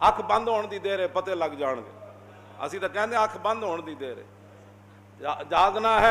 ਅੱਖ ਬੰਦ ਹੋਣ ਦੀ ਦੇਰ ਹੈ, ਪਤੇ ਲੱਗ ਜਾਣਗੇ। ਅਸੀਂ ਤਾਂ ਕਹਿੰਦੇ ਅੱਖ ਬੰਦ ਹੋਣ ਦੀ ਦੇਰ ਹੈ। ਜਾਗنا ہے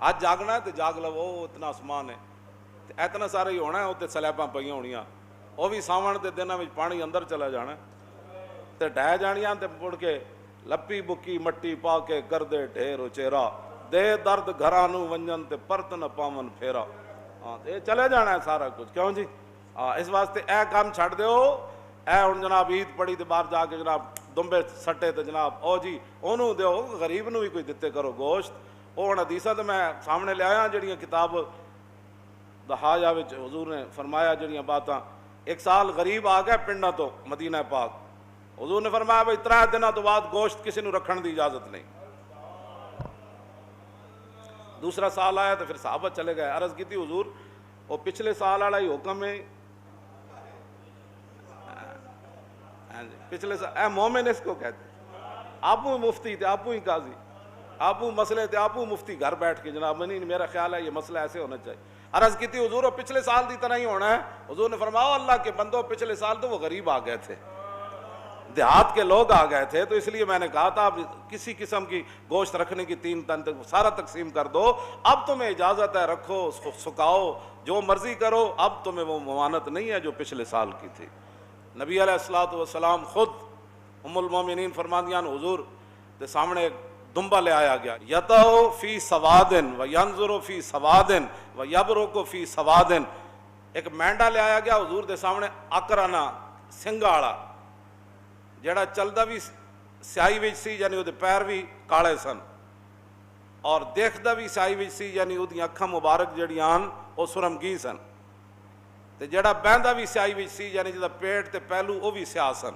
ਅੱਜ ਜਾਗਣਾ ਹੈ ਤੇ ਜਾਗ ਲਵੋ, ਇਤਨਾ ਆਸਮਾਨ ਹੈ ਤੇ ਇਤਨਾ ਸਾਰੇ ਹੀ ਹੋਣਾ, ਉੱਤੇ ਸਲੈਬਾਂ ਪਈਆਂ ਹੋਣੀਆਂ, ਉਹ ਵੀ ਸਾਵਣ ਦੇ ਦਿਨਾਂ ਵਿੱਚ ਪਾਣੀ ਅੰਦਰ ਚਲਾ ਜਾਣਾ ਤੇ ਢਹਿ ਜਾਣੀਆਂ ਤੇ ਮੁੜ ਕੇ ਲੱਪੀ ਬੁੱਕੀ ਮੱਟੀ ਪਾ ਕੇ ਕਰਦੇ ਢੇਰ ਉਚੇਰਾ ਦੇ ਦਰਦ ਘਰਾਂ ਨੂੰ ਵੰਜਨ ਤੇ ਪਰਤ ਨਾ ਪਾਵਨ ਫੇਰਾ। ਹਾਂ ਤੇ ਇਹ ਚਲੇ ਜਾਣਾ ਹੈ ਸਾਰਾ ਕੁਝ, ਕਿਉਂ ਜੀ? ਇਸ ਵਾਸਤੇ ਇਹ ਕੰਮ ਛੱਡ ਦਿਓ। ਇਹ ਹੁਣ ਜਨਾਬ ਈਦ ਪੜੀ ਤੇ ਬਾਹਰ ਜਾ ਕੇ ਜਨਾਬ ਦੁੰਬੇ ਸੱਟੇ ਤੇ ਜਨਾਬ ਉਹ ਜੀ ਉਹਨੂੰ ਦਿਓ, ਗਰੀਬ ਨੂੰ ਵੀ ਕੋਈ ਦਿੱਤੇ ਕਰੋ ਗੋਸ਼ਤ। ਉਹ ਹੁਣ ਹਦੀਸਾਂ ਤੇ ਮੈਂ ਸਾਹਮਣੇ ਲਿਆਇਆ ਜਿਹੜੀਆਂ ਕਿਤਾਬ ਦਹਾਜਾ ਵਿੱਚ ਹਜ਼ੂਰ ਨੇ ਫਰਮਾਇਆ ਜਿਹੜੀਆਂ ਬਾਤਾਂ। ਇੱਕ ਸਾਲ ਗਰੀਬ ਆ ਗਿਆ ਪਿੰਡਾਂ ਤੋਂ ਮਦੀਨਾ ਪਾਕ, ਹਜ਼ੂਰ ਨੇ ਫਰਮਾਇਆ ਬਈ 3 ਦਿਨਾਂ ਤੋਂ ਬਾਅਦ ਗੋਸ਼ਤ ਕਿਸੇ ਨੂੰ ਰੱਖਣ ਦੀ ਇਜਾਜ਼ਤ ਨਹੀਂ। دوسرا سال آیا تو پھر صحابہ چلے گئے، عرض کی تھی حضور وہ پچھلے سال والا ہی حکم ہے، پچھلے سال مومن اس کو کہتے ہیں، آپو مفتی تھے، آپو ہی قاضی، آپو مسئلے تھے، آپو مفتی گھر بیٹھ کے جناب نہیں میرا خیال ہے یہ مسئلہ ایسے ہونا چاہیے۔ عرض کی تھی حضور وہ پچھلے سال دی طرح ہی ہونا ہے۔ حضور نے فرمایا اللہ کے بندوں پچھلے سال تو وہ غریب آ گئے تھے، دیہات کے لوگ آ گئے تھے، تو اس لیے میں نے کہا تھا اب کسی قسم کی گوشت رکھنے کی 3 ٹن تک سارا تقسیم کر دو، اب تمہیں اجازت ہے رکھو، اس کو سکھاؤ، جو مرضی کرو، اب تمہیں وہ ممانت نہیں ہے جو پچھلے سال کی تھی۔ نبی علیہ الصلوۃ والسلام خود ام المومنین فرماندیاں حضور کے سامنے ایک دمبا لے آیا گیا، یتو فی سوادن و ینظر فی سوادن و یبرک فی سوادن، ایک مینڈا لے آیا گیا حضور کے سامنے اکرانا سنگا والا جڑا چلدا بھی سیاہی وچ سی، یعنی وہ پیر بھی کالے سن اور دیکھدا بھی سیاہی وچ سی، یعنی وہ اکھاں مبارک جڑیاں وہ سرمگی سن، تے جڑا بہندا بھی سیاہی وچ سی، یعنی جدا پیٹ تے پہلو وہ بھی سیاہ سن۔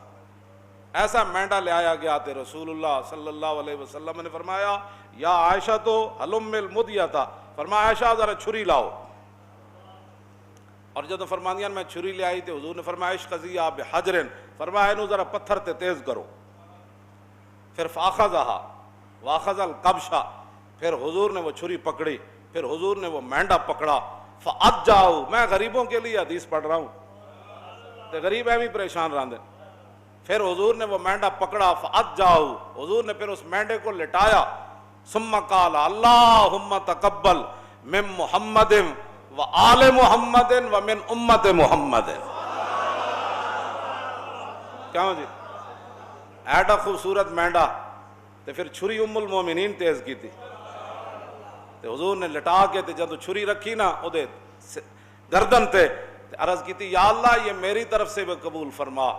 ایسا مینڈا لے آیا گیا تے رسول اللہ صلی اللہ علیہ وسلم نے فرمایا یا عائشہ تو حلم المدیتا، فرمایا عائشہ ذرا چھری لاؤ، اور جب فرماندیاں میں چھری لے آئی تو حضور نے فرمایا اشقضیہ بحجرن، فرمایا انہوں ذرا پتھر تے تیز کرو، پھر فاخذہا واخذ القبشہ، پھر حضور نے وہ چھری پکڑی، پھر حضور نے وہ مینڈا پکڑا، فاجاؤ، میں غریبوں کے لیے حدیث پڑھ رہا ہوں تے غریب ایویں پریشان رہندے، پھر حضور نے وہ مینڈا پکڑا، فاجاؤ، حضور نے پھر اس مینڈے کو لٹایا، ثم قال اللہم تقبل من محمد وآل محمد ومن امت محمد۔ کیوں جی ایڈا خوبصورت مینڈا تے پھر چھری ام المومنین تیز کی تھی تے حضور نے لٹا کے تے جب چھری رکھی نا او دے گردن تے عرض کی تھی یا اللہ یہ میری طرف سے بھی قبول فرما،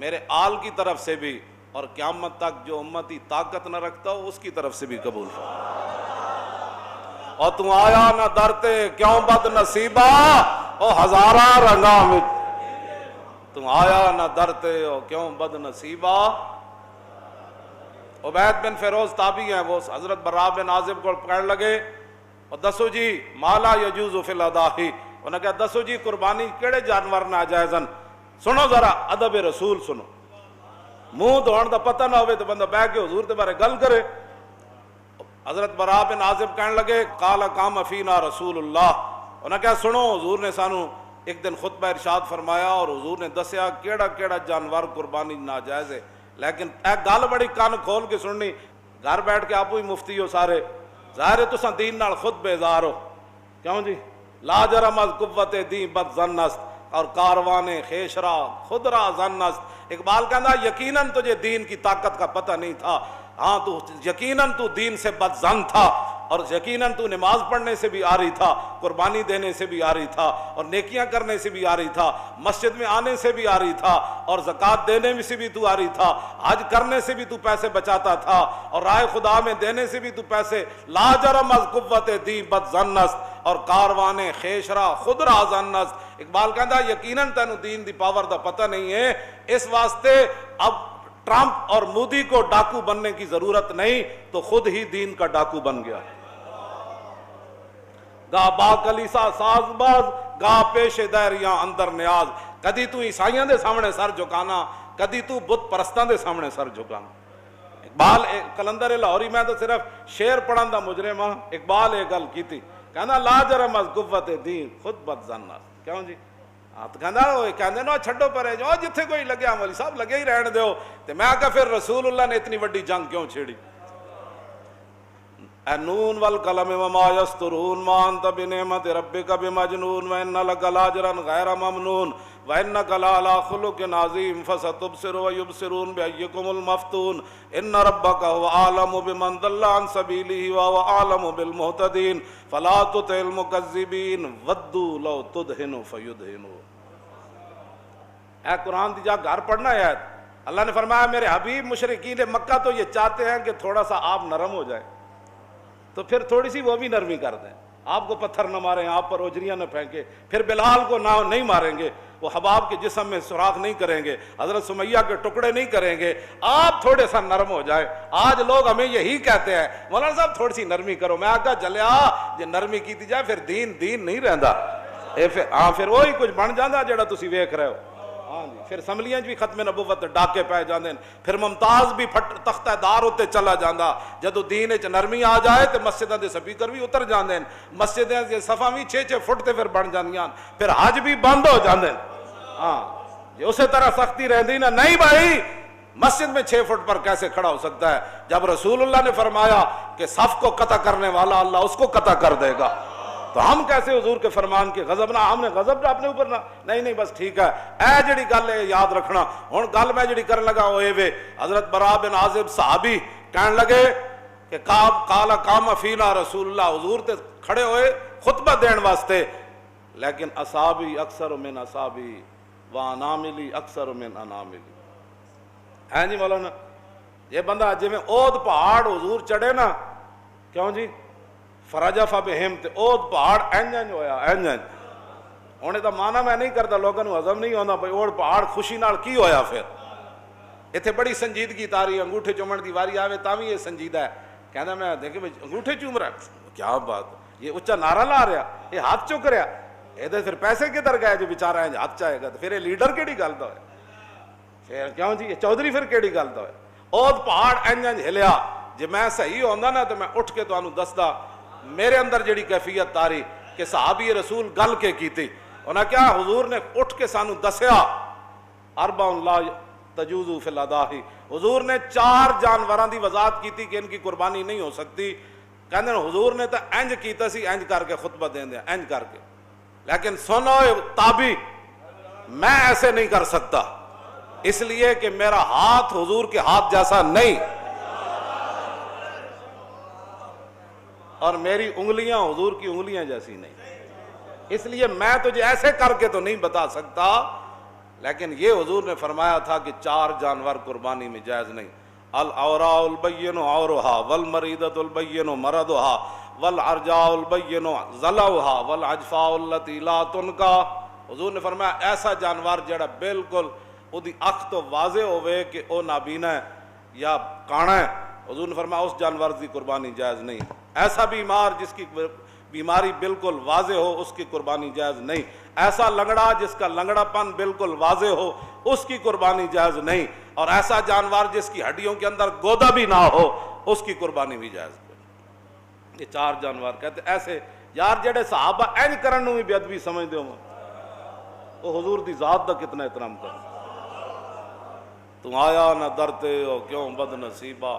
میرے آل کی طرف سے بھی، اور قیامت تک جو امتی طاقت نہ رکھتا ہو اس کی طرف سے بھی قبول فرما۔ اور تم آیا نہ درتے کیوں بد نصیبہ او ہزارہ رنگا میں، تم آیا نہ درتے او کیوں بد نصیبہ۔ عبید بن فیروز تابعی ہیں، وہ حضرت براء بن عازب کو پکڑ لگے اور دسو جی مالا یجوز فی الاداہی، انہوں نے کہا دسو جی قربانی کیڑے جانور ناجائزن، سنو ذرا ادب رسول سنو، منہ دھوڑ دا پتہ نہ ہوئے تو بندہ بیٹھ کے حضور دے بارے گل کرے۔ حضرت براء بن عازب کہنے لگے قال قام فینا رسول اللہ، انہوں نے کہا سنو حضور نے سانو ایک دن خطبہ ارشاد فرمایا اور حضور نے دسیا کیڑا کیڑا جانور قربانی ناجائز ہے، لیکن اے گل بڑی کان کھول کے سننی، گھر بیٹھ کے آپ ہی مفتی ہو سارے، ظاہر ہے تساں دین نال خود بیزار ہو، کیوں جی لا جرم از قوت دین بد ظن است اور کاروان خیشرا خود را ظن است۔ اقبال کہنا یقیناً تجھے دین کی طاقت کا پتہ نہیں تھا، ہاں تو یقیناً تو دین سے بد ظن تھا، اور یقیناً تو نماز پڑھنے سے بھی آ رہی تھا، قربانی دینے سے بھی آ رہی تھا، اور نیکیاں کرنے سے بھی آ رہی تھا، مسجد میں آنے سے بھی آ رہی تھا، اور زکوٰۃ دینے میں سے بھی تو آ رہی تھا، حج کرنے سے بھی تو پیسے بچاتا تھا، اور رائے خدا میں دینے سے بھی تو پیسے، لا جرم از قوت دی بد ظن است اور کاروان خیشرا خود را ظن است۔ اقبال کہتا یقیناً تینوں دین دی پاور دا پتہ نہیں ہے، اس واسطے اب ٹرمپ اور مودی کو ڈاکو بننے کی ضرورت نہیں، تو خود ہی دین کا ڈاکو بن گیا۔ گا با کلیسا ساز باز گا پیش دائریاں اندر نیاز، کدی تو عیسائیاں دے سامنے سر جھکانا، کدی تو بت پرستاں دے سامنے سر جھکانا۔ اقبال کلندر لاہوری میں تو صرف شعر پڑھن دا مجرم ہاں، اقبال ایک گل کی تھی، کہنا لا جرم از قوت دین خود بد زن کیوں جی تو کہندے نا چھڈو پرے جو جتھے کوئی لگیا مولی صاحب لگے ہی رہن دیو تے میں کہا پھر رسول اللہ نے اتنی بڑی جنگ کیوں چھیڑی اے نون والقلم وما یسطرون ما انت بنعمت ربک بمجنون وان لک لاجرا غیر ممنون وانک لعلی خلق عظیم فستبصر ویبصرون بایکم المفتون ان ربک هو اعلم بمن ضل عن سبیلہ وهو اعلم بالمہتدین فلا تطع المکذبین ودوا لو تدہن فیدہنون۔ اے قرآن دی جا گھر پڑھنا ہے اللہ نے فرمایا میرے حبیب مشرکین مکہ تو یہ چاہتے ہیں کہ تھوڑا سا آپ نرم ہو جائے تو پھر تھوڑی سی وہ بھی نرمی کر دیں، آپ کو پتھر نہ ماریں، آپ پر اوجریاں نہ پھینکیں، پھر بلال کو نہیں ماریں گے، وہ حباب کے جسم میں سوراخ نہیں کریں گے، حضرت سمیہ کے ٹکڑے نہیں کریں گے، آپ تھوڑے سا نرم ہو جائیں۔ آج لوگ ہمیں یہی کہتے ہیں مولانا صاحب تھوڑی سی نرمی کرو، میں آگا چلیا جے نرمی کی جائے پھر دین نہیں رہندا، پھر وہی کچھ بن جانا جڑا تسی ویکھ رہے ہو۔ ہاں جی پھر سملیاں بھی ختم نبوت ڈاکے پہ جاندے، پھر ممتاز بھی تختہ دار ہوتے چلا جاندا، جدو دین وچ نرمی آ جائے تے مسجداں دے سپیکر بھی اتر جاندے، مسجداں دے صفاں بھی 6-6 فٹ تے پھر بن جاندیاں، پھر حج بھی بند ہو جاندے۔ ہاں جی اسی طرح سختی رہندی نا، نہیں بھائی مسجد میں 6 فٹ پر کیسے کھڑا ہو سکتا ہے؟ جب رسول اللہ نے فرمایا کہ صف کو قطع کرنے والا اللہ اس کو قطع کر دے گا، تو ہم کیسے حضور کے فرمان کے غضب نہ، ہم نے غضب اپنے اوپر نہ، نہیں بس ٹھیک ہے اے جڑی گل ہے یاد رکھنا۔ ہن گل میں جڑی کرن لگا ہوئے وے حضرت براء بن عازب صحابی کہن لگے کہ قال قام فینا رسول اللہ، حضور تے کھڑے ہوئے خطبہ دین واسطے، لیکن اصحابی اکثر من اصحابی واناملی اکثر من اناملی۔ ہے جی مولانا یہ بندہ جی میں اود پہاڑ حضور چڑھے نا، کیوں جی فرجف بہم تے اود پہاڑ انج ہویا انج ہونے دا معنی میں نہیں کرتا، لوگوں کو ہضم نہیں ہوندا بھئی اود پہاڑ خوشی نال کی ہویا، پھر اتنے بڑی سنجیدگی تاری انگوٹھے چومن دی واری آوے تاں بھی یہ سنجیدہ ہے، کہندا میں دیکھے انگوٹھے چوم رہا کیا بات، یہ اچھا نعرہ لا رہا، یہ ہاتھ چک رہا، یہ پھر پیسے کدھر گئے جو بیچارہ ہے ہاتھ چاہے گا، تو پھر یہ لیڈر کیڑی گل دا ہے، پھر کیوں جی یہ چودھری پھر کیڑی گل دا ہے؟ اود پہاڑ انج ہلیا، جے میں صحیح ہوندا نا تو میں اٹھ کے تانوں دسدا میرے اندر جڑی کیفیت تاری کہ صحابی رسول گل کے کیتی، انہاں کیا حضور نے اٹھ کے سانو دسیا اربع لا تجوز فی الاضاحی، حضور نے 4 جانوراں دی وضاحت کیتی کہ ان کی قربانی نہیں ہو سکتی، کہندے حضور نے تو انج کیتا سی انج کر کے خطبہ دین دیا انج کر کے، لیکن سنو تابی میں ایسے نہیں کر سکتا، اس لیے کہ میرا ہاتھ حضور کے ہاتھ جیسا نہیں، اور میری انگلیاں حضور کی انگلیاں جیسی نہیں، اس لیے میں تجھے ایسے کر کے تو نہیں بتا سکتا، لیکن یہ حضور نے فرمایا تھا کہ 4 جانور قربانی میں جائز نہیں، العوراء البین عورها والمریضۃ البین مرضها والعرجاء البین ضلعها والعجفاء التي لا تنکا، حضور نے فرمایا ایسا جانور جڑا بالکل اودی اکھ تو واضح ہوئے کہ او نابینا ہے یا کانا ہے، حضور نے فرمایا اس جانور کی قربانی جائز نہیں، ایسا بیمار جس کی بیماری بالکل واضح ہو اس کی قربانی جائز نہیں، ایسا لنگڑا جس کا لنگڑا پن بالکل واضح ہو اس کی قربانی جائز نہیں، اور ایسا جانور جس کی ہڈیوں کے اندر گودا بھی نہ ہو اس کی قربانی بھی جائز نہیں۔ یہ 4 جانور کہتے ایسے یار جڑے صحابہ این کرن نو بھی بے ادبی سمجھتے ہو، وہ حضور دی ذات دا کتنا احترام کر، تم آیا نہ درتے ہو کیوں بد نصیبہ،